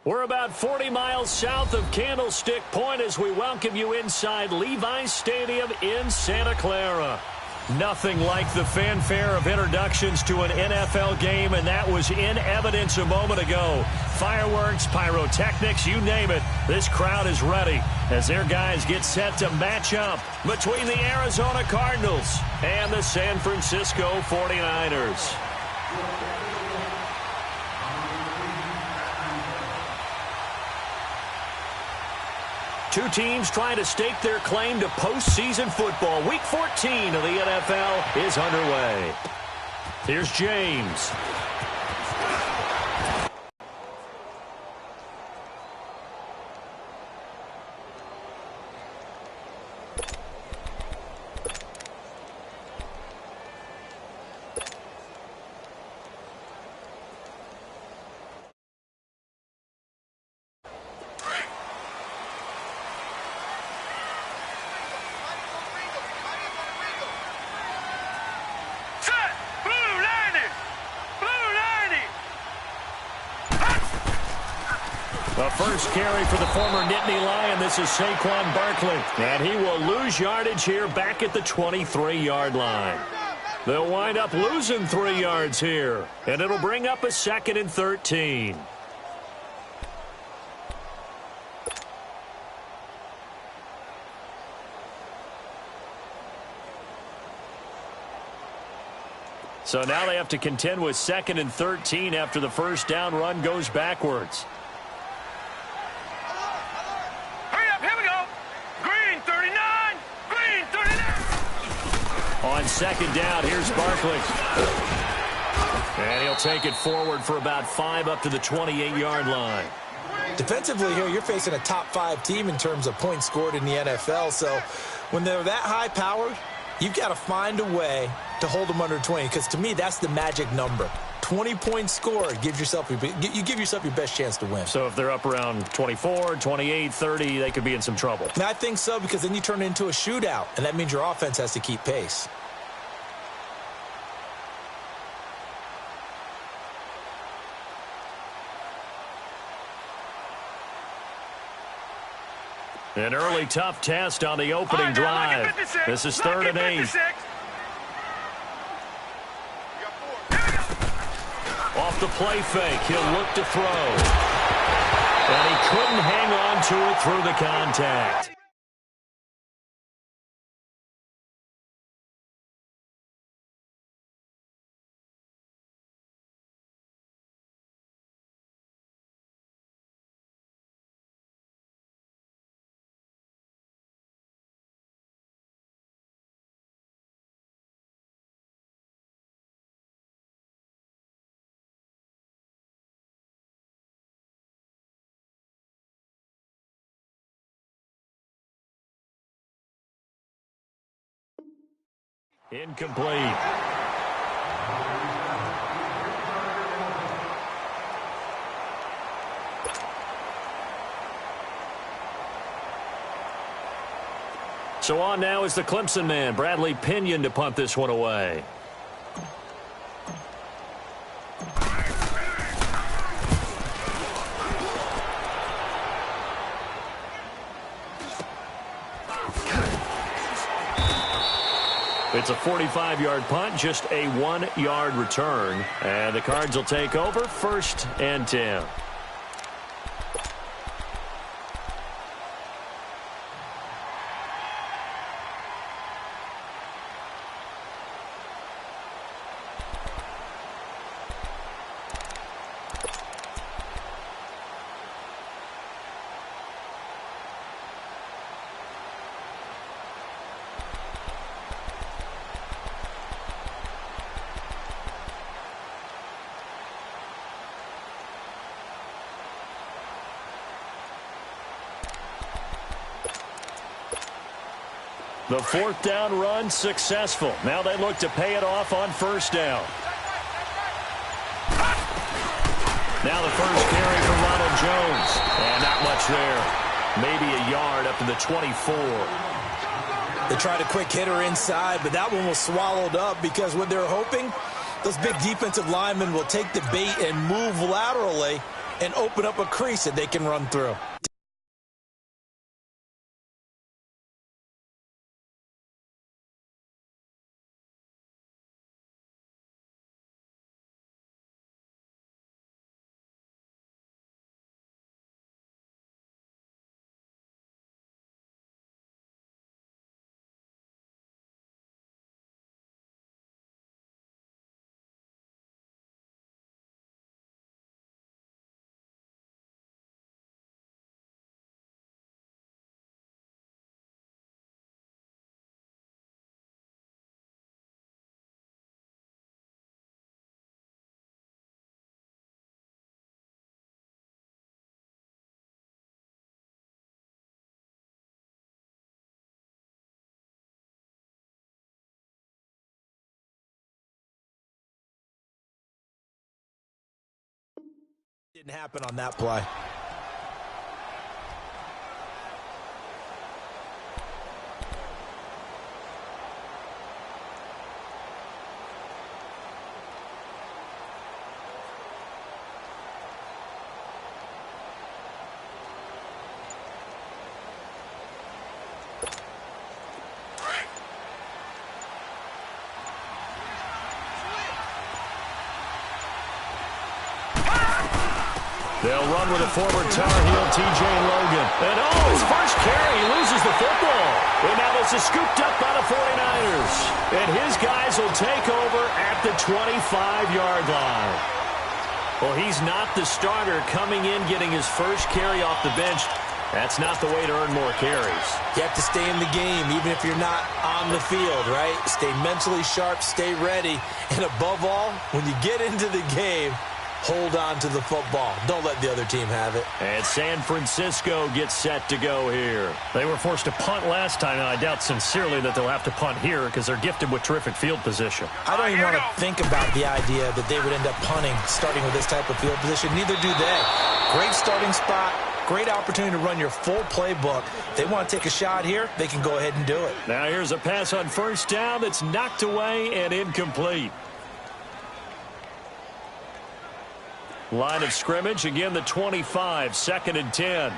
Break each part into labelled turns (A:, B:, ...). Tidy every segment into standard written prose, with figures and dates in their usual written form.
A: We're about 40 miles south of Candlestick Point as we welcome you inside Levi's Stadium in Santa Clara. Nothing like the fanfare of introductions to an NFL game, and that was in evidence a moment ago. Fireworks, pyrotechnics, you name it. This crowd is ready as their guys get set to match up between the Arizona Cardinals and the San Francisco 49ers. Two teams trying to stake their claim to postseason football. Week 14 of the NFL is underway. Here's James. The first carry for the former Nittany Lion. This is Saquon Barkley. And he will lose yardage here back at the 23-yard line. They'll wind up losing 3 yards here. And it'll bring up a 2nd and 13. So now they have to contend with 2nd and 13 after the first down run goes backwards. On 2nd down, here's Barkley. And he'll take it forward for about 5 up to the 28-yard line.
B: Defensively here, you're facing a top 5 team in terms of points scored in the NFL. So when they're that high-powered, you've got to find a way to hold them under 20. Because to me, that's the magic number. 20 points scored, you give yourself your best chance to win.
A: So if they're up around 24, 28, 30, they could be in some trouble.
B: And I think so, because then you turn it into a shootout, and that means your offense has to keep pace.
A: An early tough test on the opening drive. This is 3rd and 8. Off the play fake, he'll look to throw. And he couldn't hang on to it through the contact. Incomplete. So on now is the Clemson man, Bradley Pinion, to punt this one away. It's a 45-yard punt, just a 1-yard return. And the Cards will take over 1st and 10. The 4th down run successful. Now they look to pay it off on 1st down. Now the first carry for Ronald Jones. And not much there. Maybe a yard up to the 24.
B: They tried a quick hitter inside, but that one was swallowed up because what they're hoping, those big defensive linemen will take the bait and move laterally and open up a crease that they can run through. Didn't happen on that play.
A: They'll run with a forward Tar Heel, T.J. Logan. And his first carry, he loses the football. And now this is scooped up by the 49ers. And his guys will take over at the 25-yard line. Well, he's not the starter coming in, getting his first carry off the bench. That's not the way to earn more carries.
B: You have to stay in the game, even if you're not on the field, right? Stay mentally sharp, stay ready. And above all, when you get into the game, hold on to the football. Don't let the other team have it.
A: And San Francisco gets set to go here.
C: They were forced to punt last time, and I doubt sincerely that they'll have to punt here because they're gifted with terrific field position.
B: I don't even want to think about the idea that they would end up punting starting with this type of field position. Neither do they. Great starting spot. Great opportunity to run your full playbook. They want to take a shot here, they can go ahead and do it.
A: Now here's a pass on first down that's knocked away and incomplete. Line of scrimmage, again the 25, 2nd and 10.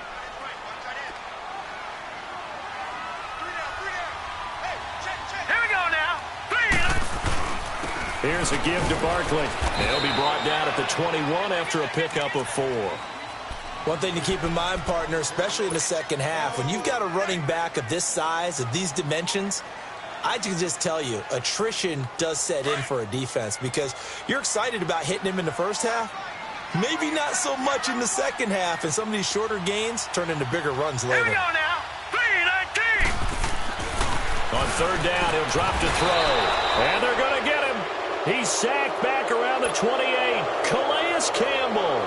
D: Here we go now.
A: Here's a give to Barkley. He'll be brought down at the 21 after a pickup of 4.
B: One thing to keep in mind, partner, especially in the second half, when you've got a running back of this size, of these dimensions, I can just tell you, attrition does set in for a defense because you're excited about hitting him in the first half. Maybe not so much in the second half, and some of these shorter gains turn into bigger runs later.
D: Here we go now. 3-19.
A: On third down, he'll drop to throw. And they're going to get him. He's sacked back around the 28. Calais Campbell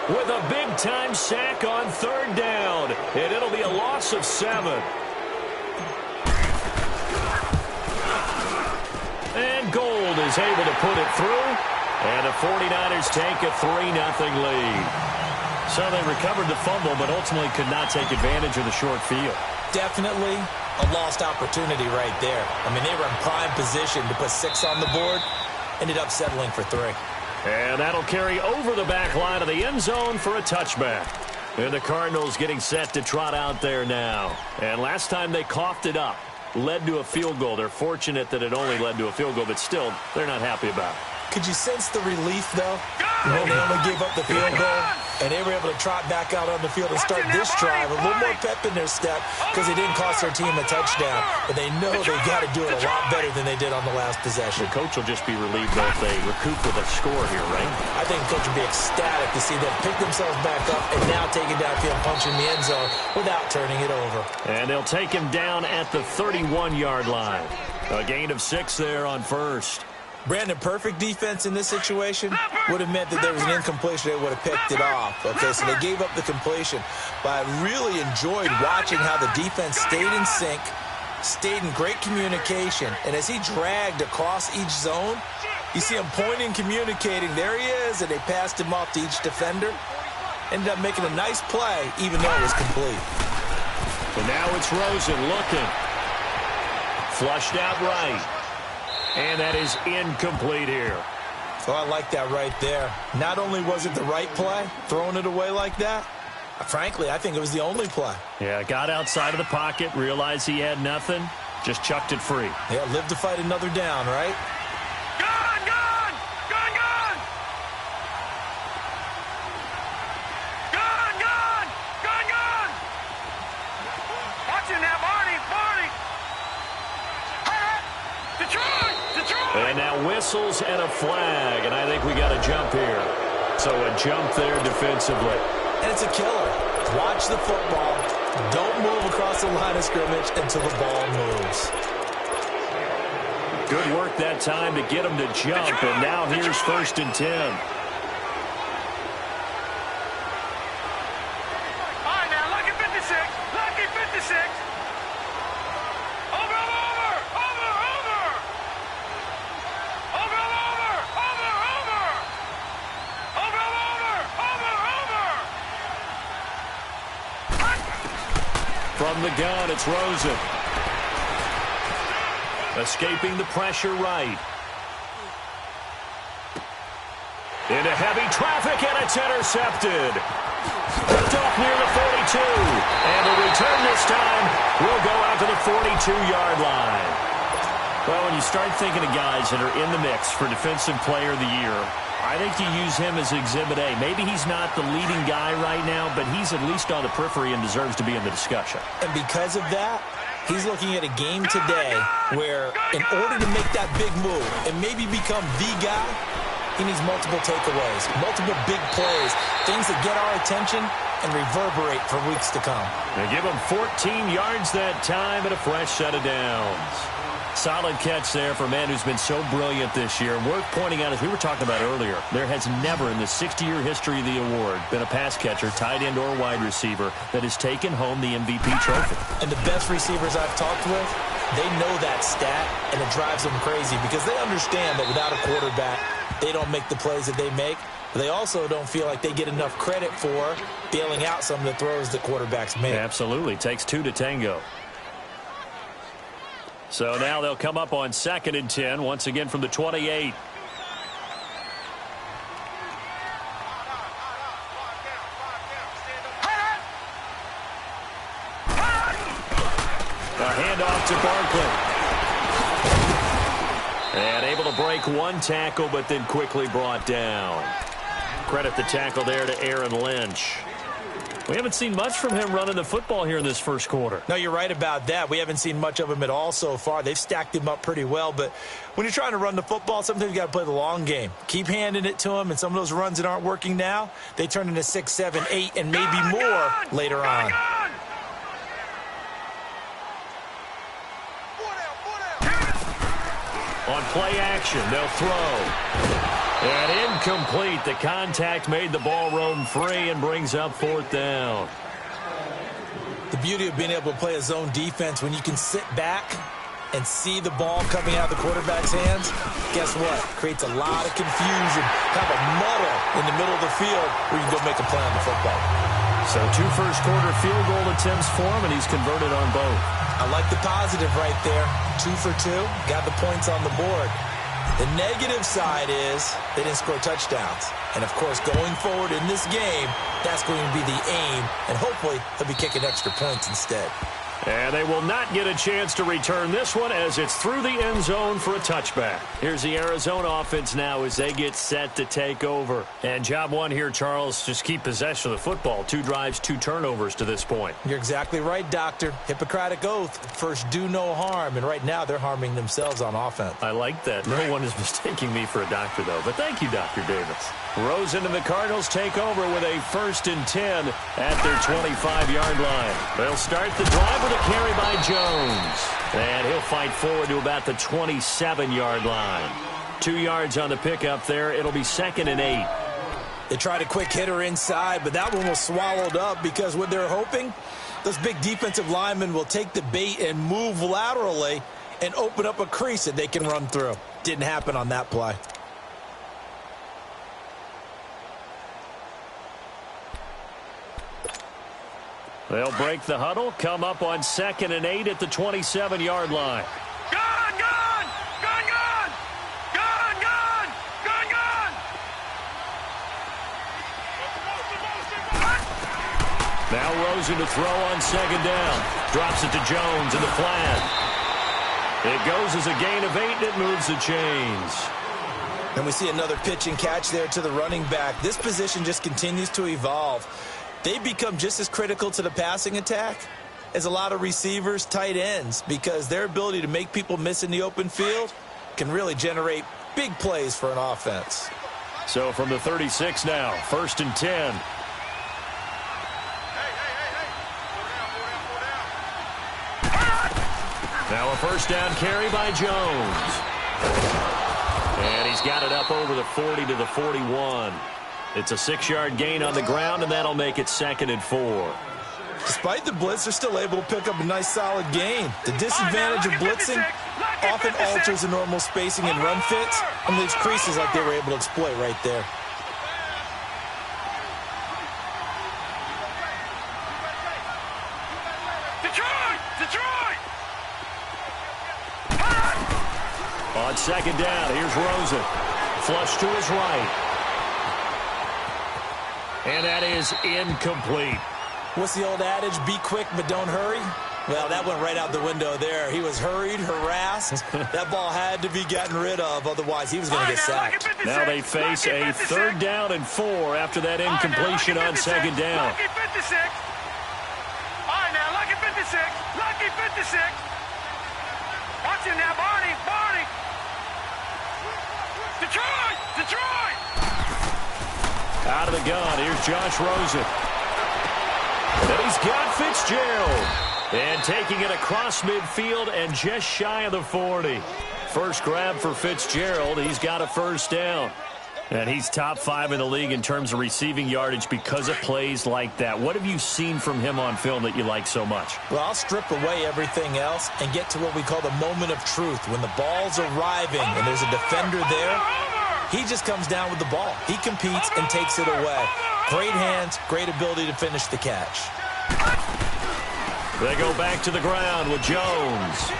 A: with a big-time sack on third down. And it'll be a loss of 7. And Gold is able to put it through. And the 49ers take a 3-0 lead.
C: So they recovered the fumble, but ultimately could not take advantage of the short field.
B: Definitely a lost opportunity right there. I mean, they were in prime position to put 6 on the board. Ended up settling for 3.
A: And that'll carry over the back line of the end zone for a touchback. And the Cardinals getting set to trot out there now. And last time they coughed it up, led to a field goal. They're fortunate that it only led to a field goal, but still, they're not happy about it.
B: Could you sense the relief, though, when they only gave up the field goal and they were able to trot back out on the field and start this drive? A little more pep in their step because it didn't cost their team a touchdown, but they know they got to do it a lot better than they did on the last possession.
C: The coach will just be relieved, though, if they recoup with a score here, right?
B: I think the coach will be ecstatic to see them pick themselves back up and now take it downfield, punching the end zone without turning it over.
A: And they'll take him down at the 31-yard line. A gain of 6 there on first.
B: Brandon, perfect defense in this situation would have meant that there was an incompletion. They would have picked it off. Okay, so they gave up the completion. But I really enjoyed watching how the defense stayed in sync, stayed in great communication. And as he dragged across each zone, you see him pointing, communicating. There he is, and they passed him off to each defender. Ended up making a nice play, even though it was complete.
A: And now it's Rosen looking. Flushed out right. And that is incomplete here.
B: Oh, I like that right there. Not only was it the right play, throwing it away like that, frankly, I think it was the only play.
C: Yeah, got outside of the pocket, realized he had nothing, just chucked it free.
B: Yeah, live to fight another down, right?
D: Gun, gun! Gun, gun! Gun, gun! Gun, gun! Watch him now, Barney! Barney! Detroit! Detroit!
A: And now whistles and a flag, and I think we got a jump here. So a jump there defensively.
B: And it's a killer. Watch the football. Don't move across the line of scrimmage until the ball moves.
A: Good work that time to get him to jump, and now here's 1st and 10.
D: All right, now, lucky 56. Lucky 56. Over, over, over, over. Over, over, over, over. Over, over, over, over.
A: From the gun, it's Rosen. Escaping the pressure right. Into heavy traffic, and it's intercepted. Picked off near the 42. And the return this time will go out to the 42-yard line. Well, when you start thinking of guys that are in the mix for Defensive Player of the Year, I think you use him as Exhibit A. Maybe he's not the leading guy right now, but he's at least on the periphery and deserves to be in the discussion.
B: And because of that, he's looking at a game today where in order to make that big move and maybe become the guy, he needs multiple takeaways, multiple big plays, things that get our attention and reverberate for weeks to come.
A: They give him 14 yards that time and a fresh set of downs. Solid catch there for a man who's been so brilliant this year. And worth pointing out, as we were talking about earlier, there has never in the 60-year history of the award been a pass catcher, tight end, or wide receiver that has taken home the MVP trophy.
B: And the best receivers I've talked with, they know that stat, and it drives them crazy because they understand that without a quarterback, they don't make the plays that they make. But they also don't feel like they get enough credit for bailing out some of the throws the quarterbacks make.
A: Absolutely. Takes two to tango. So now they'll come up on 2nd and 10, once again from the 28. A handoff to Barkley. And able to break one tackle, but then quickly brought down. Credit the tackle there to Aaron Lynch. We haven't seen much from him running the football here in this first quarter.
B: No, you're right about that. We haven't seen much of him at all so far. They've stacked him up pretty well, but when you're trying to run the football, sometimes you got to play the long game. Keep handing it to him, and some of those runs that aren't working now, they turn into 6, 7, 8, and maybe more later on.
A: On play action, they'll throw. And incomplete. The contact made the ball roam free and brings up 4th down.
B: The beauty of being able to play a zone defense when you can sit back and see the ball coming out of the quarterback's hands, guess what? Creates a lot of confusion, kind of a muddle in the middle of the field where you can go make a play on the football.
A: So 2 first-quarter field goal attempts for him, and he's converted on both.
B: I like the positive right there. 2 for 2, got the points on the board. The negative side is they didn't score touchdowns. And, of course, going forward in this game, that's going to be the aim. And hopefully he'll be kicking extra points instead.
A: And they will not get a chance to return this one as it's through the end zone for a touchback. Here's the Arizona offense now as they get set to take over. And job one here, Charles, just keep possession of the football. 2 drives, 2 turnovers to this point.
B: You're exactly right, Doctor. Hippocratic oath. First, do no harm. And right now, they're harming themselves on offense.
A: I like that. No one is mistaking me for a doctor, though. But thank you, Dr. Davis. Rosen and the Cardinals take over with a 1st and 10 at their 25-yard line. They'll start the drive with a carry by Jones. And he'll fight forward to about the 27-yard line. 2 yards on the pickup there. It'll be 2nd and 8.
B: They tried a quick hitter inside, but that one was swallowed up because what they're hoping, those big defensive linemen will take the bait and move laterally and open up a crease that they can run through. Didn't happen on that play.
A: They'll break the huddle, come up on 2nd and 8 at the 27-yard line.
D: Gun, gun! Gun, gun! Gun, gun! Gun, gun!
A: Now Rosen to throw on second down. Drops it to Jones in the flat. It goes as a gain of 8, and it moves the chains.
B: And we see another pitch and catch there to the running back. This position just continues to evolve. They become just as critical to the passing attack as a lot of receivers, tight ends, because their ability to make people miss in the open field can really generate big plays for an offense.
A: So from the 36 now, 1st and 10. Now a first down carry by Jones. And he's got it up over the 40 to the 41. It's a 6-yard gain on the ground, and that'll make it 2nd and 4.
B: Despite the blitz, they're still able to pick up a nice, solid gain. The disadvantage of blitzing often alters the normal spacing and run fits and leaves creases like they were able to exploit right there. On second down, here's Rosen. Flush to his right. And that is incomplete. What's the old adage? Be quick, but don't hurry? Well, that went right out the window there. He was hurried, harassed. That ball had to be gotten rid of, otherwise he was going to get sacked.
A: Now they face a 3rd down and 4 after that incompletion on second down.
D: Lucky 56. All right, now, lucky 56. Lucky 56. Watch him now, Barney. Barney. Detroit! Detroit!
A: Out of the gun, here's Josh Rosen. And he's got Fitzgerald. And taking it across midfield and just shy of the 40. First grab for Fitzgerald. He's got a first down. And he's top 5 in the league in terms of receiving yardage because of plays like that. What have you seen from him on film that you like so much?
B: Well, I'll strip away everything else and get to what we call the moment of truth. When the ball's arriving and there's a defender there, he just comes down with the ball. He competes and takes it away. Great hands, great ability to finish the catch.
A: They go back to the ground with Jones.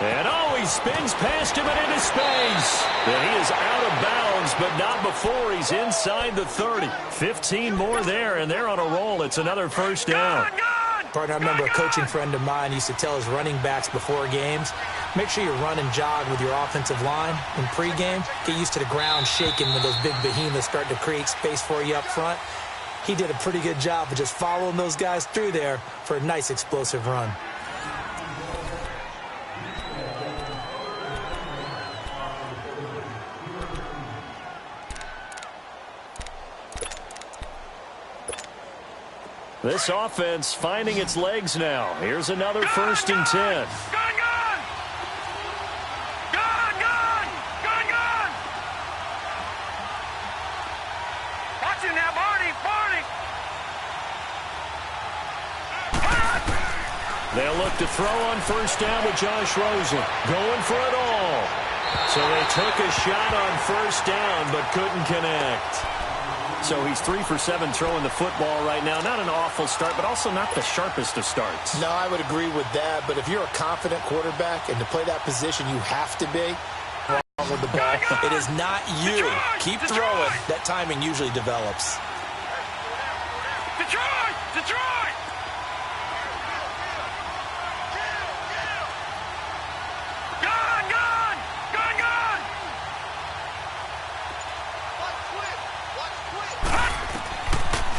A: And he spins past him and into space. And he is out of bounds, but not before he's inside the 30. 15 more there, and they're on a roll. It's another first down.
B: Partner, I remember a coaching friend of mine used to tell his running backs before games, make sure you run and jog with your offensive line in pregame. Get used to the ground shaking when those big behemoths start to create space for you up front. He did a pretty good job of just following those guys through there for a nice explosive run.
A: This offense finding its legs now. Here's another 1st and 10. They'll look to throw on first down with Josh Rosen. Going for it all. So they took a shot on first down but couldn't connect. So he's 3 for 7 throwing the football right now. Not an awful start, but also not the sharpest of starts.
B: No, I would agree with that. But if you're a confident quarterback and to play that position, you have to be wrong with the ball. It is not you. Keep throwing. That timing usually develops.
D: Detroit! Detroit!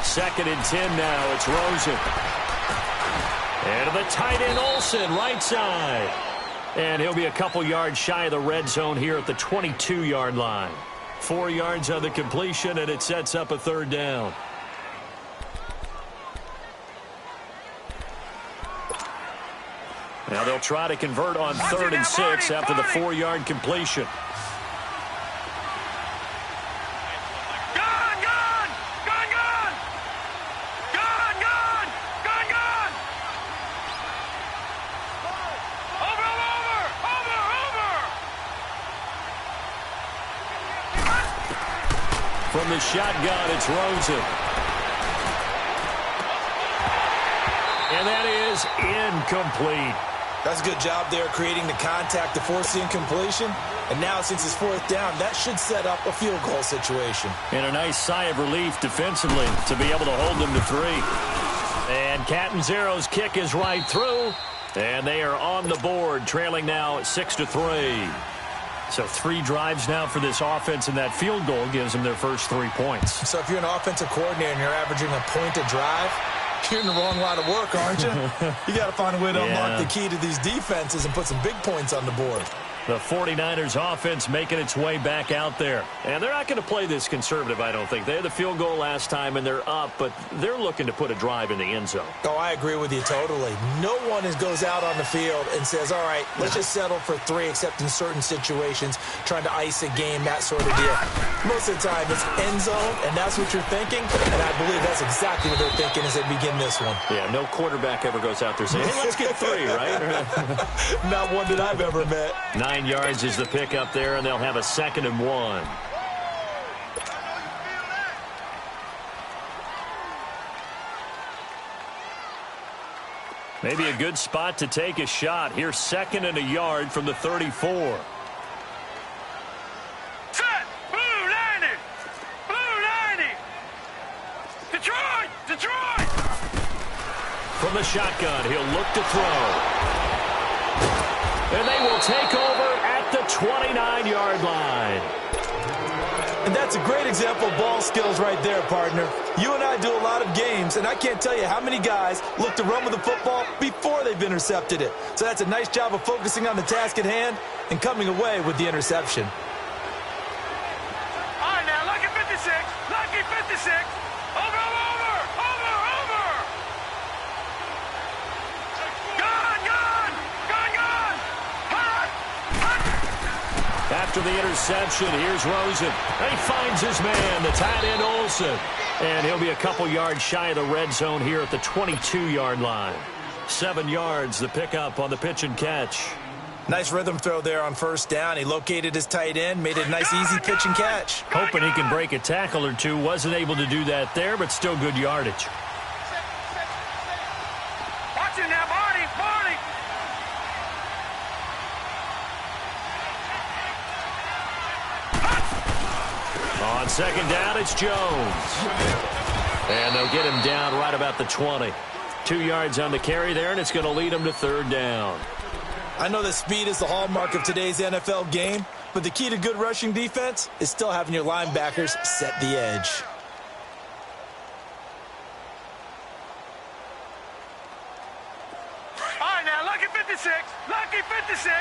A: Second and 10 now. It's Rosen. And the tight end Olsen, right side. And he'll be a couple yards shy of the red zone here at the 22-yard line. 4 yards on the completion, and it sets up a 3rd down. Now they'll try to convert on 3rd and 6 after the 4-yard completion. From the shotgun, it's Rosen. And that is incomplete.
B: That's a good job there creating the contact to force the incompletion. And now, since it's 4th down, that should set up a field goal situation.
A: And a nice sigh of relief defensively to be able to hold them to 3. And Catanzaro's kick is right through. And they are on the board, trailing now 6-3. So 3 drives now for this offense, and that field goal gives them their first 3 points.
B: So if you're an offensive coordinator and you're averaging a point a drive, you're in the wrong line of work, aren't you? You got to find a way to unlock the key to these defenses and put some big points on the board.
A: The 49ers offense making its way back out there. And they're not going to play this conservative, I don't think. They had the field goal last time, and they're up, but they're looking to put a drive in the end zone.
B: Oh, I agree with you totally. No one goes out on the field and says, all right, let's just settle for 3, except in certain situations, trying to ice a game, that sort of deal. Most of the time, it's end zone, and that's what you're thinking, and I believe that's exactly what they're thinking as they begin this one.
A: Yeah, no quarterback ever goes out there saying, hey, let's get 3, right?
B: Not one that I've ever met.
A: 9 yards is the pick up there, and they'll have a 2nd and 1. Maybe a good spot to take a shot. Here's 2nd and a yard from the 34.
D: Set! Blue 90! Blue 90! Detroit! Detroit!
A: From the shotgun, he'll look to throw. And they will take over at the 29-yard line.
B: And that's a great example of ball skills right there, partner. You and I do a lot of games, and I can't tell you how many guys look to run with the football before they've intercepted it. So that's a nice job of focusing on the task at hand and coming away with the interception.
D: All right, now, lucky 56. Lucky 56. Over, over, over, over. Gone, gone, gone, gone. Hot, hot.
A: After the interception, here's Rosen. He finds his man, the tight end Olsen. And he'll be a couple yards shy of the red zone here at the 22-yard line. 7 yards, the pickup on the pitch and catch.
B: Nice rhythm throw there on first down. He located his tight end, made it a nice, easy pitch and catch.
A: Hoping he can break a tackle or two. Wasn't able to do that there, but still good yardage.
D: Watch it now, Barney, Barney.
A: On 2nd down, it's Jones. And they'll get him down right about the 20. 2 yards on the carry there, and it's going to lead him to 3rd down.
B: I know that speed is the hallmark of today's NFL game, but the key to good rushing defense is still having your linebackers set the edge.
D: All right, now, lucky 56. Lucky 56.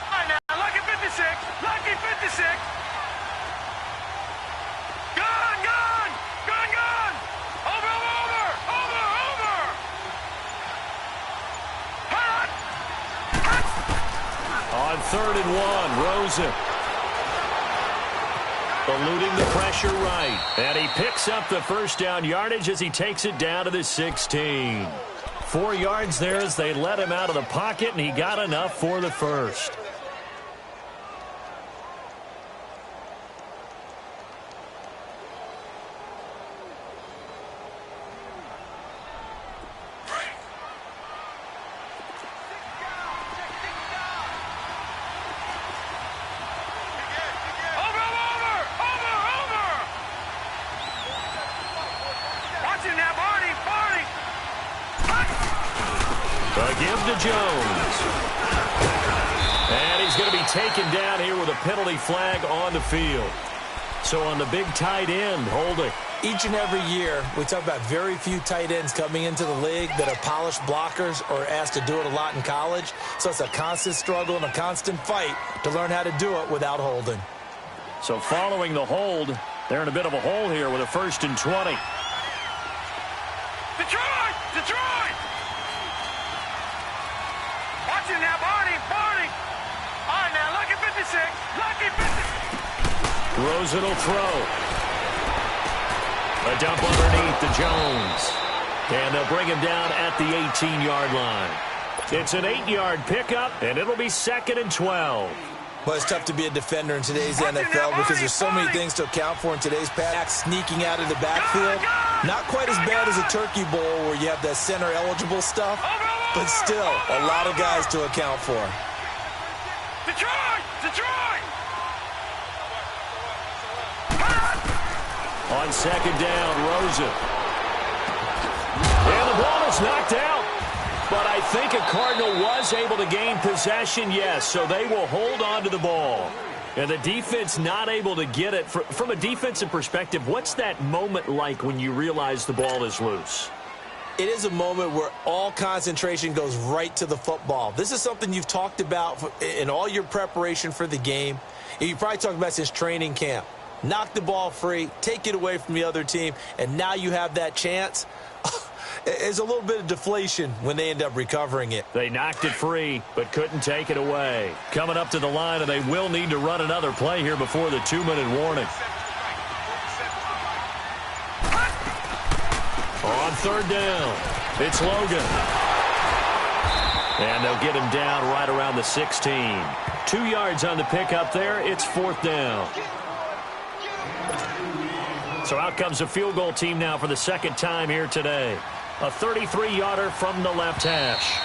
D: All right, now, lucky 56. Lucky 56. Gone, gone, gone, gone. Over, over, over, over. Hot, hot.
A: On 3rd and 1, Rosen. Eluding the pressure right. And he picks up the first down yardage as he takes it down to the 16. 4 yards there as they let him out of the pocket, and he got enough for the first. Jones. And he's going to be taken down here with a penalty flag on the field. So on the big tight end, holding.
B: Each and every year, we talk about very few tight ends coming into the league that are polished blockers or asked to do it a lot in college. So it's a constant struggle and a constant fight to learn how to do it without holding.
A: So following the hold, they're in a bit of a hole here with a 1st and 20.
D: Detroit! Detroit! Watch it now, Barney, Barney. All right, now, lucky 56. Lucky 56.
A: Rosen will throw. A dump underneath to Jones. And they'll bring him down at the 18-yard line. It's an 8-yard pickup, and it'll be 2nd and 12.
B: Well, it's tough to be a defender in today's NFL because there's so many things to account for in today's pass. Sneaking out of the backfield, not quite as bad as a turkey bowl where you have that center-eligible stuff, but still a lot of guys to account for.
D: Detroit! Detroit!
A: On 2nd down, Rosen. It's knocked out. But I think a Cardinal was able to gain possession, yes, so they will hold on to the ball. And the defense not able to get it. From a defensive perspective, what's that moment like when you realize the ball is loose?
B: It is a moment where all concentration goes right to the football. This is something you've talked about in all your preparation for the game. You probably talked about since training camp. Knock the ball free, take it away from the other team, and now you have that chance. There's a little bit of deflation when they end up recovering it.
A: They knocked it free, but couldn't take it away. Coming up to the line, and they will need to run another play here before the 2-minute warning. On third down, it's Logan. And they'll get him down right around the 16. 2 yards on the pickup there. It's fourth down. So out comes a field goal team now for the second time here today. A 33-yarder from the left hash.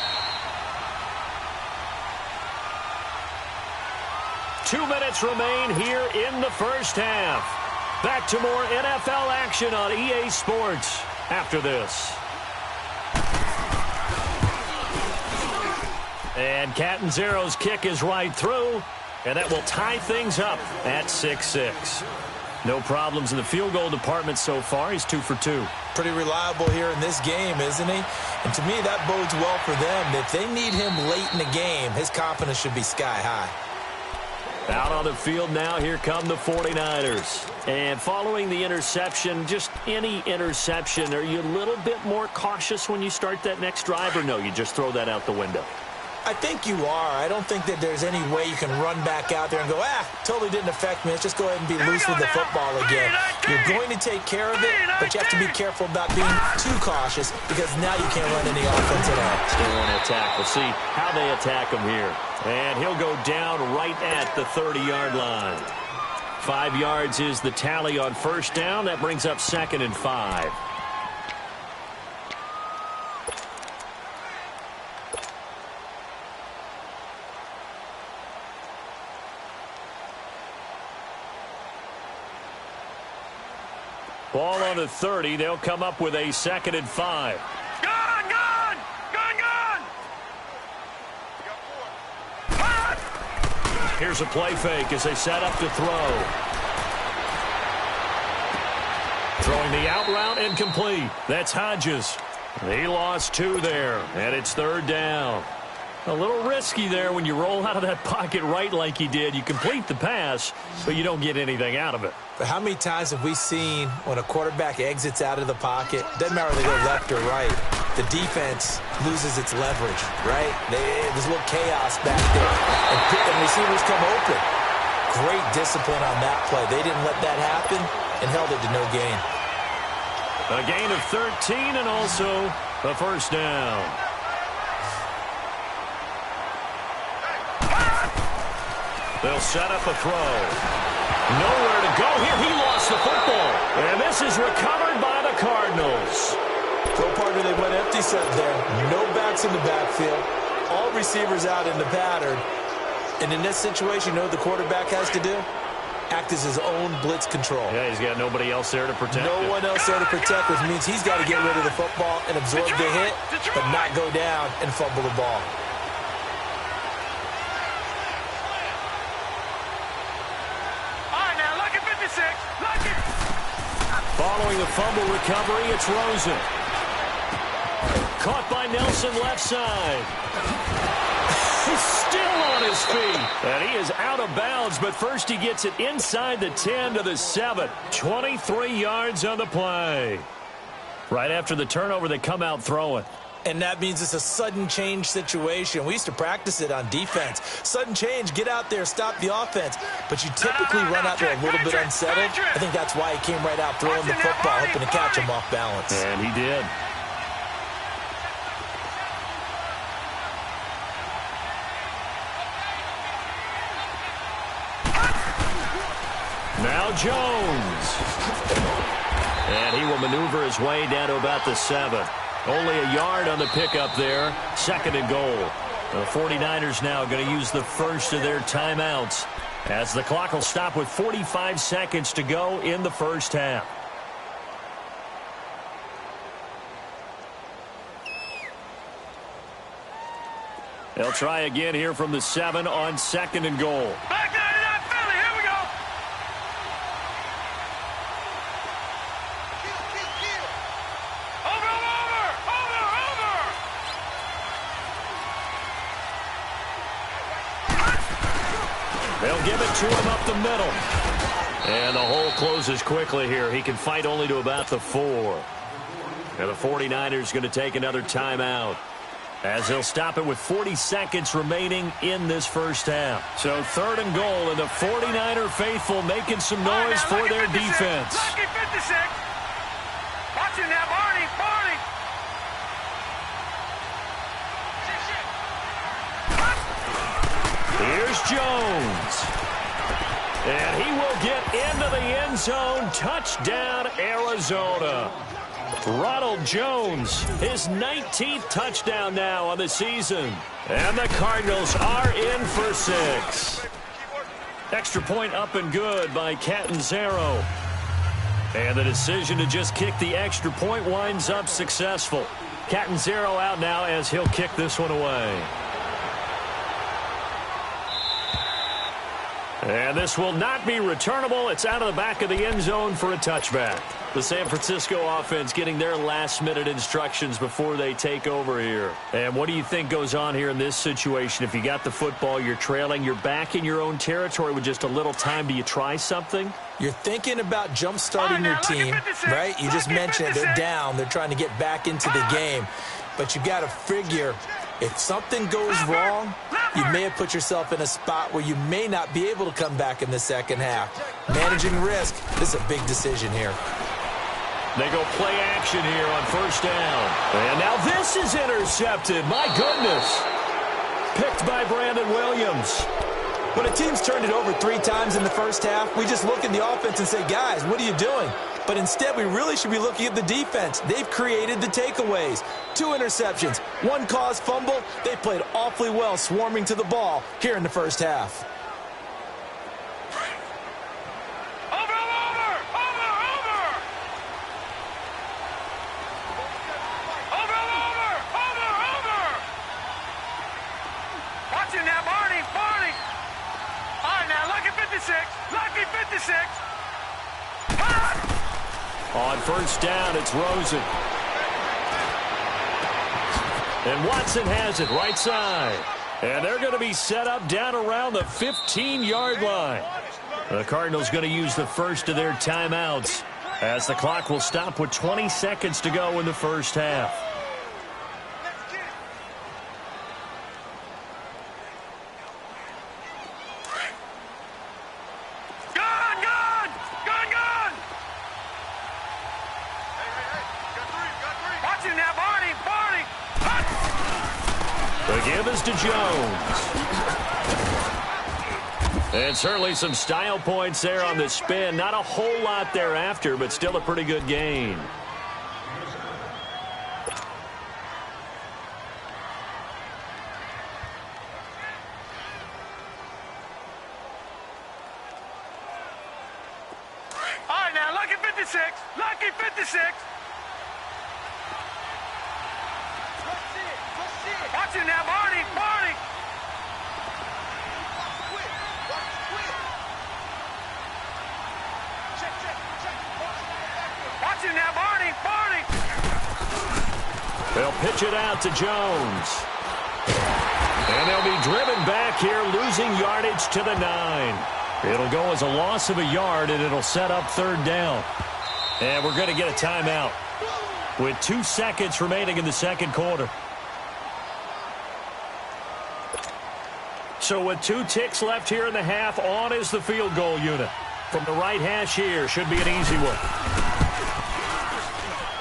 A: 2 minutes remain here in the first half. Back to more NFL action on EA Sports after this. And Catanzaro's kick is right through, and that will tie things up at 6-6. No problems in the field goal department so far. He's 2 for 2.
B: Pretty reliable here in this game, isn't he? And to me, that bodes well for them. If they need him late in the game, his confidence should be sky high.
A: Out on the field now, here come the 49ers. And following the interception, just any interception, are you a little bit more cautious when you start that next drive, or no, you just throw that out the window?
B: I think you are. I don't think that there's any way you can run back out there and go, totally didn't affect me. Let's just go ahead and be loose with the football again. You're going to take care of it, but you have to be careful about being too cautious because now you can't run any offense at all.
A: Still want to attack. We'll see how they attack him here. And he'll go down right at the 30-yard line. 5 yards is the tally on first down. That brings up 2nd and 5. Ball on the 30. They'll come up with a 2nd and 5.
D: Gone!
A: Here's a play fake as they set up to throw. Throwing the out route incomplete. That's Hodges. He lost 2 there, and it's 3rd down. A little risky there when you roll out of that pocket right like he did. You complete the pass, but you don't get anything out of it.
B: But how many times have we seen when a quarterback exits out of the pocket, doesn't matter whether they go left or right, the defense loses its leverage, right? There's a little chaos back there, and receivers come open. Great discipline on that play. They didn't let that happen and held it to no gain.
A: A gain of 13 and also a first down. They'll set up a throw. Nowhere to go here. He lost the football. And this is recovered by the Cardinals.
B: So, partner, they went empty set there. No backs in the backfield. All receivers out in the pattern. And in this situation, you know what the quarterback has to do? Act as his own blitz control.
A: Yeah, he's got nobody else there to protect him.
B: No one else there to protect, which means he's got to get rid of the football and absorb the hit, but not go down and fumble the ball.
A: Following the fumble recovery, it's Rosen. Caught by Nelson left side. He's still on his feet. And he is out of bounds, but first he gets it inside the 10 to the 7. 23 yards on the play. Right after the turnover, they come out throwing.
B: And that means it's a sudden change situation. We used to practice it on defense. Sudden change, get out there, stop the offense. But you typically run out there a little bit unsettled. I think that's why he came right out throwing the football, hoping to catch him off balance.
A: And he did. Now Jones. And he will maneuver his way down to about the 7. Only a yard on the pickup there. 2nd and goal. The 49ers now going to use the first of their timeouts as the clock will stop with 45 seconds to go in the first half. They'll try again here from the 7 on 2nd and goal.
D: Back 99 Philly, here we go. Over.
A: They'll give it to him up the middle. And the hole closes quickly here. He can fight only to about the 4. And the 49ers going to take another timeout, as they'll stop it with 40 seconds remaining in this first half. So 3rd and goal, and the 49er faithful making some noise for their defense.
D: Lucky 56. Watch him now, Barney.
A: Here's Jones. And he will get into the end zone. Touchdown, Arizona. Ronald Jones, his 19th touchdown now on the season. And the Cardinals are in for 6. Extra point up and good by Catanzaro. And the decision to just kick the extra point winds up successful. Catanzaro out now as he'll kick this one away. And this will not be returnable. It's out of the back of the end zone for a touchback. The San Francisco offense getting their last-minute instructions before they take over here. And what do you think goes on here in this situation? If you got the football, you're trailing, you're back in your own territory with just a little time. Do you try something?
B: You're thinking about jump-starting your team, right? You just mentioned it. They're down. They're trying to get back into the game. But you got to figure, if something goes wrong, you may have put yourself in a spot where you may not be able to come back in the second half. Managing risk, this is a big decision here.
A: They go play action here on 1st down. And now this is intercepted. My goodness. Picked by Brandon Williams.
B: When a team's turned it over 3 times in the first half, we just look at the offense and say, guys, what are you doing? But instead, we really should be looking at the defense. They've created the takeaways. 2 interceptions, 1 caused fumble. They played awfully well swarming to the ball here in the first half.
D: Lucky 56.
A: On 1st down, it's Rosen. And Watson has it right side. And they're going to be set up down around the 15-yard line. The Cardinals going to use the first of their timeouts, as the clock will stop with 20 seconds to go in the first half. To Jones. And certainly some style points there on the spin. Not a whole lot thereafter, but still a pretty good gain.
D: All right, now, lucky 56. Lucky 56. Watch him now, Barney. Watch him now, Barney.
A: They'll pitch it out to Jones. And they'll be driven back here, losing yardage to the 9. It'll go as a loss of a yard, and it'll set up 3rd down. And we're going to get a timeout with 2 seconds remaining in the second quarter. So with 2 ticks left here in the half, on is the field goal unit. From the right hash here, should be an easy one.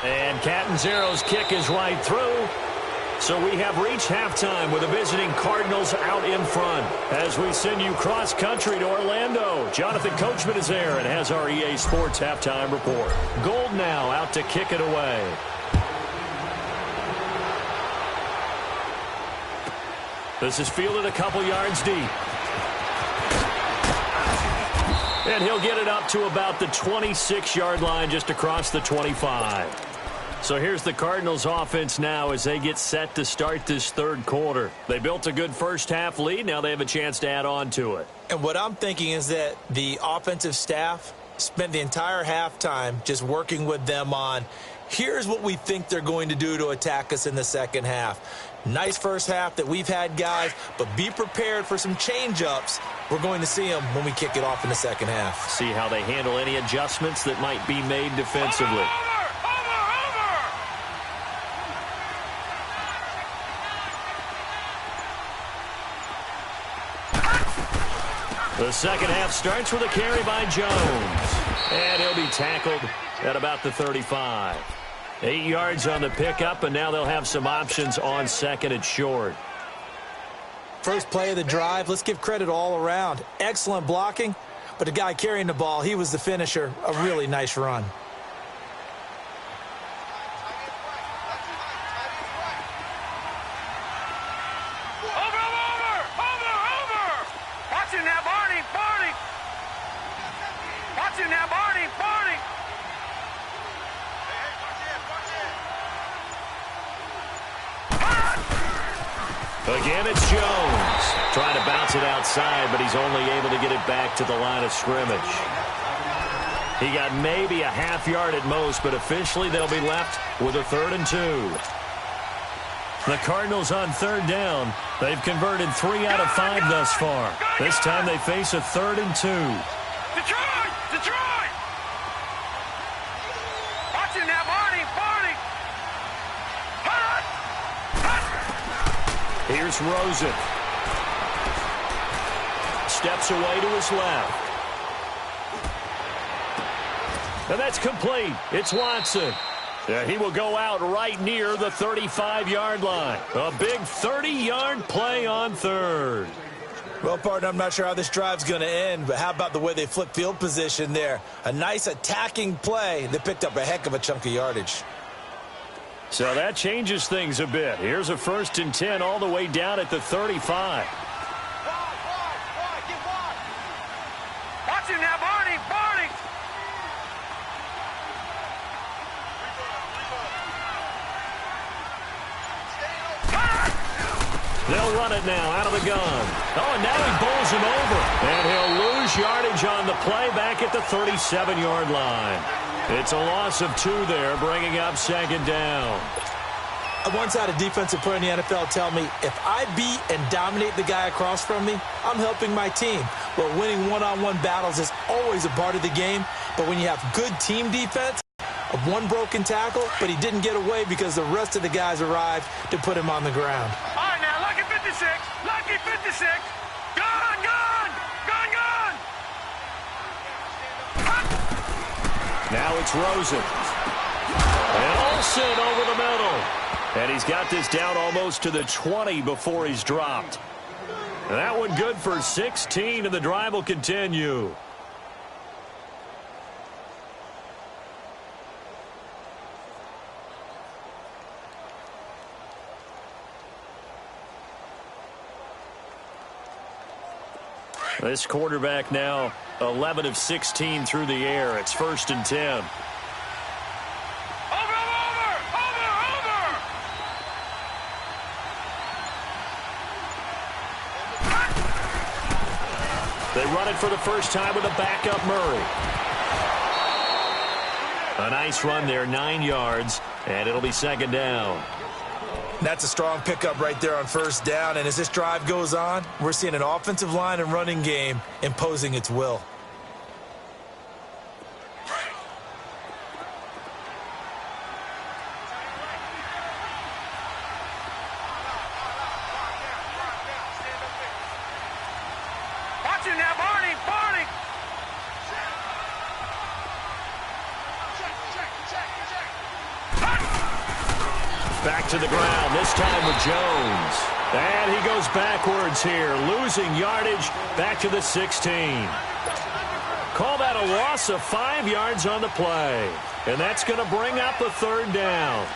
A: And Catanzaro's kick is right through. So we have reached halftime with the visiting Cardinals out in front. As we send you cross-country to Orlando, Jonathan Coachman is there and has our EA Sports halftime report. Gold now out to kick it away. This is fielded a couple yards deep. And he'll get it up to about the 26-yard line, just across the 25. So here's the Cardinals offense now as they get set to start this third quarter. They built a good first half lead. Now they have a chance to add on to it.
B: And what I'm thinking is that the offensive staff spent the entire halftime just working with them on, here's what we think they're going to do to attack us in the second half. Nice first half that we've had, guys, but be prepared for some change-ups. We're going to see them when we kick it off in the second half.
A: See how they handle any adjustments that might be made defensively. The second half starts with a carry by Jones. And he'll be tackled at about the 35. 8 yards on the pickup, and now they'll have some options on second and short.
B: First play of the drive, let's give credit all around. Excellent blocking, but the guy carrying the ball, he was the finisher. A really nice run.
A: Again, it's Jones. Trying to bounce it outside, but he's only able to get it back to the line of scrimmage. He got maybe a half yard at most, but officially they'll be left with a 3rd and 2. The Cardinals on 3rd down. They've converted 3 out of 5 thus far. This time they face a 3rd and 2.
D: Detroit! Detroit! Watching that, Barney! Barney!
A: Here's Rosen. Steps away to his left. And that's complete. It's Watson. He will go out right near the 35-yard line. A big 30-yard play on 3rd.
B: Well, partner, I'm not sure how this drive's going to end, but how about the way they flip field position there? A nice attacking play that picked up a heck of a chunk of yardage.
A: So that changes things a bit. Here's a 1st and 10 all the way down at the 35.
D: Watching that, Barney! Barney!
A: They'll run it now out of the gun. Oh, and now he bowls him over. And he'll lose yardage on the play back at the 37-yard line. It's a loss of 2 there, bringing up 2nd down.
B: I once had a defensive player in the NFL tell me, if I beat and dominate the guy across from me, I'm helping my team. Well, winning one-on-one battles is always a part of the game, but when you have good team defense, of one broken tackle, but he didn't get away because the rest of the guys arrived to put him on the ground.
D: All right, now, lucky 56! Lucky 56! Gone! Gone! Gone! Gone!
A: Now it's Rosen. And Olsen over the middle. And he's got this down almost to the 20 before he's dropped. And that one good for 16, and the drive will continue. This quarterback now 11 of 16 through the air. It's 1st and 10. They run it for the first time with a backup Murray. A nice run there, 9 yards, and it'll be 2nd down.
B: That's a strong pickup right there on 1st down, and as this drive goes on, we're seeing an offensive line and running game imposing its will.
D: Watching that, Barney! Barney!
A: Back to the ground, this time with Jones. And he goes backwards here, losing yardage back to the 16. Call that a loss of 5 yards on the play. And that's going to bring up a 3rd down.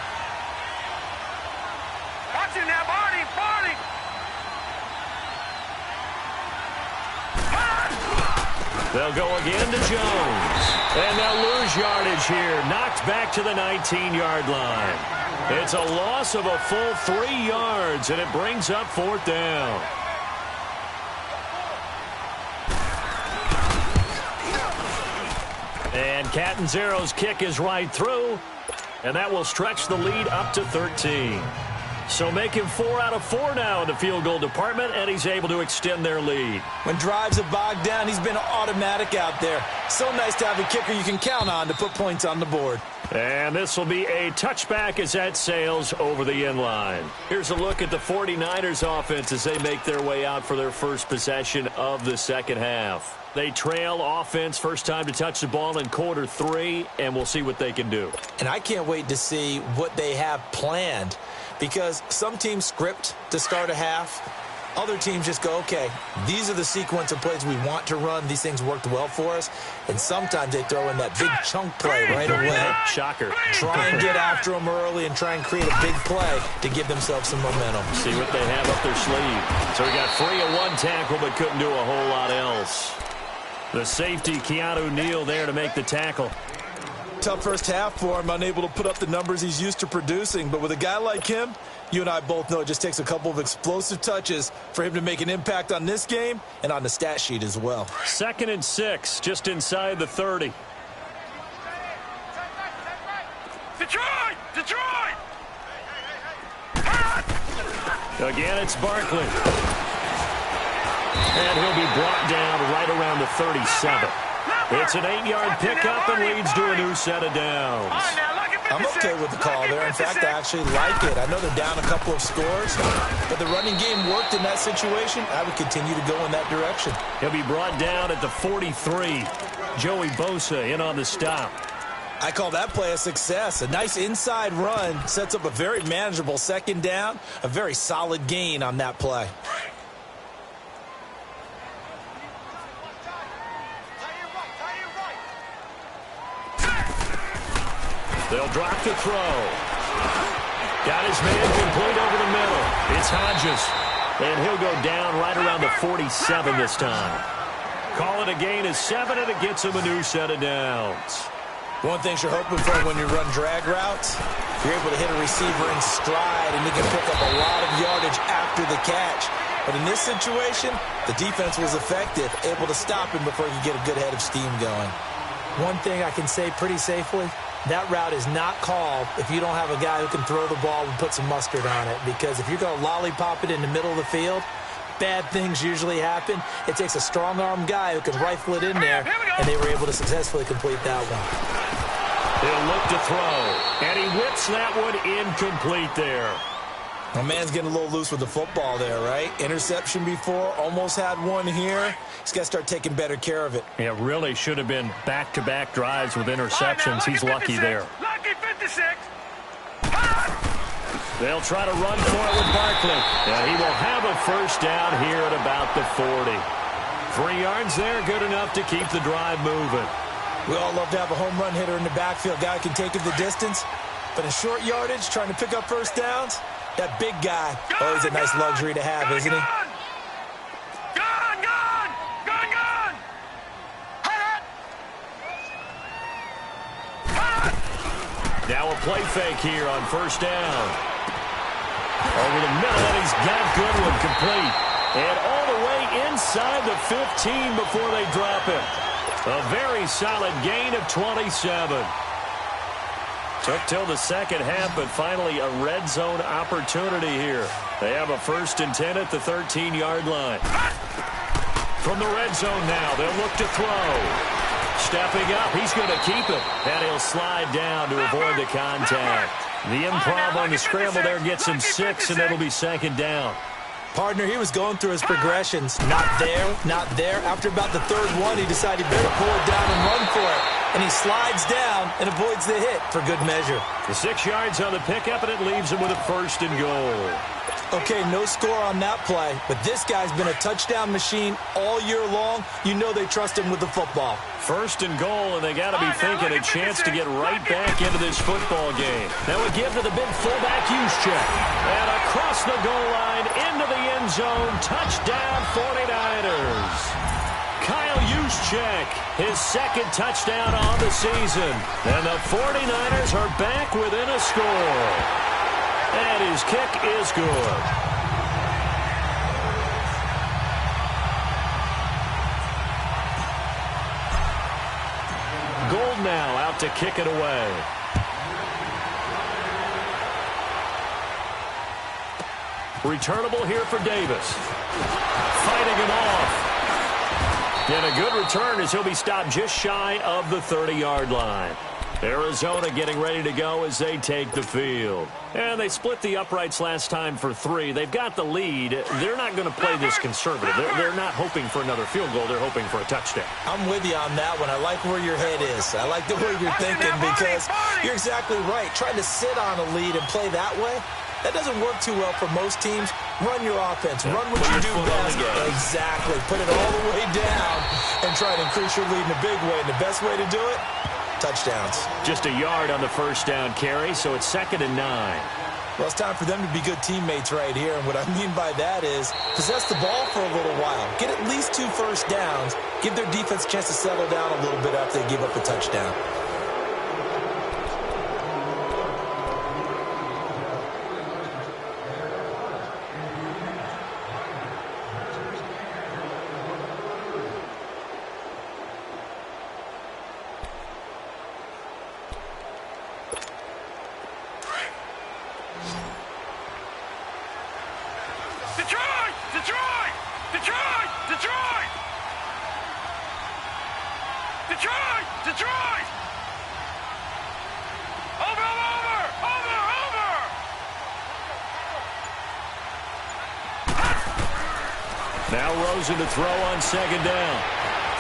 D: Watching that, Barney! Barney!
A: They'll go again to Jones. And they'll lose yardage here. Knocked back to the 19-yard line. It's a loss of a full 3 yards, and it brings up 4th down. And Catanzaro's kick is right through, and that will stretch the lead up to 13. So making 4 out of 4 now in the field goal department, and he's able to extend their lead.
B: When drives have bogged down, he's been automatic out there. So nice to have a kicker you can count on to put points on the board.
A: And this will be a touchback as that sails over the end line. Here's a look at the 49ers offense as they make their way out for their first possession of the second half. They trail offense first time to touch the ball in quarter 3, and we'll see what they can do.
B: And I can't wait to see what they have planned, because some teams script to start a half. Other teams just go, okay, these are the sequence of plays we want to run. These things worked well for us. And sometimes they throw in that big chunk play right away.
A: Shocker.
B: Try and get after them early and try and create a big play to give themselves some momentum.
A: See what they have up their sleeve. So he got free of 1 tackle but couldn't do a whole lot else. The safety, Keanu Neal, there to make the tackle.
B: Tough first half for him, unable to put up the numbers he's used to producing. But with a guy like him, you and I both know it just takes a couple of explosive touches for him to make an impact on this game and on the stat sheet as well.
A: 2nd and 6, just inside the 30.
D: Detroit! Detroit!
A: Again, it's Barkley. And he'll be brought down right around the 37. It's an 8-yard pickup and leads to a new set of downs.
B: I'm okay with the call there. In fact, I actually like it. I know they're down a couple of scores, but the running game worked in that situation. I would continue to go in that direction.
A: He'll be brought down at the 43. Joey Bosa in on the stop.
B: I call that play a success. A nice inside run sets up a very manageable 2nd down. A very solid gain on that play.
A: They'll drop to throw. Got his man complete over the middle. It's Hodges. And he'll go down right around the 47 this time. Call it a gain of 7, and it gets him a new set of downs.
B: One thing you're hoping for when you run drag routes, you're able to hit a receiver in stride, and he can pick up a lot of yardage after the catch. But in this situation, the defense was effective, able to stop him before he could get a good head of steam going. One thing I can say pretty safely, that route is not called if you don't have a guy who can throw the ball and put some mustard on it. Because if you're going to lollipop it in the middle of the field, bad things usually happen. It takes a strong-arm guy who can rifle it in there, and they were able to successfully complete that one.
A: He'll look to throw, and he whips that one incomplete there.
B: My man's getting a little loose with the football there, right? Interception before, almost had one here. He's got to start taking better care of it.
A: Yeah, really should have been back-to-back drives with interceptions. He's lucky there.
D: Lucky 56.
A: They'll try to run for it with Barkley. And he will have a first down here at about the 40. 3 yards there, good enough to keep the drive moving.
B: We all love to have a home run hitter in the backfield. Guy can take it the distance. But in short yardage, trying to pick up first downs, that big guy, always a nice luxury to have, isn't he?
A: Now a play fake here on first down. Over the middle, and he's got Goodwin complete. And all the way inside the 15 before they drop him. A very solid gain of 27. Took till the second half, but finally a red zone opportunity here. They have a 1st and 10 at the 13-yard line. From the red zone now, they'll look to throw. Stepping up, he's going to keep it. And he'll slide down to avoid the contact. The improv on the scramble there gets him 6, and it'll be 2nd down.
B: Partner, he was going through his progressions. Not there, not there. After about the 3rd one, he decided he better pull it down and run for it. And he slides down and avoids the hit for good measure.
A: The 6 yards on the pickup, and it leaves him with a 1st and goal.
B: Okay, no score on that play, but this guy's been a touchdown machine all year long. You know they trust him with the football.
A: 1st and goal, and they got to be thinking a chance to get right back into this football game. Now we give to the big fullback use check. And across the goal line, into the end zone, touchdown 49ers. Kyle Juszczyk, his second touchdown on the season. And the 49ers are back within a score. And his kick is good. Gold now out to kick it away. Returnable here for Davis. Fighting it off. And a good return as he'll be stopped just shy of the 30-yard line. Arizona getting ready to go as they take the field. And they split the uprights last time for 3. They've got the lead. They're not going to play this conservative. They're not hoping for another field goal. They're hoping for a touchdown.
B: I'm with you on that one. I like where your head is. I like the way you're thinking because you're exactly right. Trying to sit on a lead and play that way, that doesn't work too well for most teams. Run your offense. Run what you do best. Exactly. Put it all the way down and try to increase your lead in a big way. And the best way to do it, touchdowns.
A: Just a yard on the first down carry, so it's 2nd and 9.
B: Well, it's time for them to be good teammates right here. And what I mean by that is possess the ball for a little while. Get at least 2 first downs. Give their defense a chance to settle down a little bit after they give up a touchdown.
D: Detroit! Over!
A: Now Rosen to throw on 2nd down.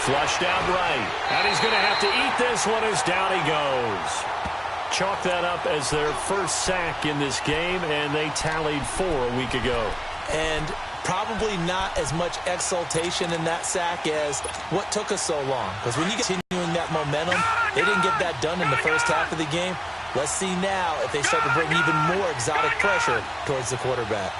A: Flushed out right. And he's going to have to eat this one as down he goes. Chalk that up as their first sack in this game, and they tallied 4 a week ago.
B: And probably not as much exultation in that sack as what took us so long. Because when you get continuing that momentum, they didn't get that done in the first half of the game. Let's see now if they start to bring even more exotic pressure towards the quarterback.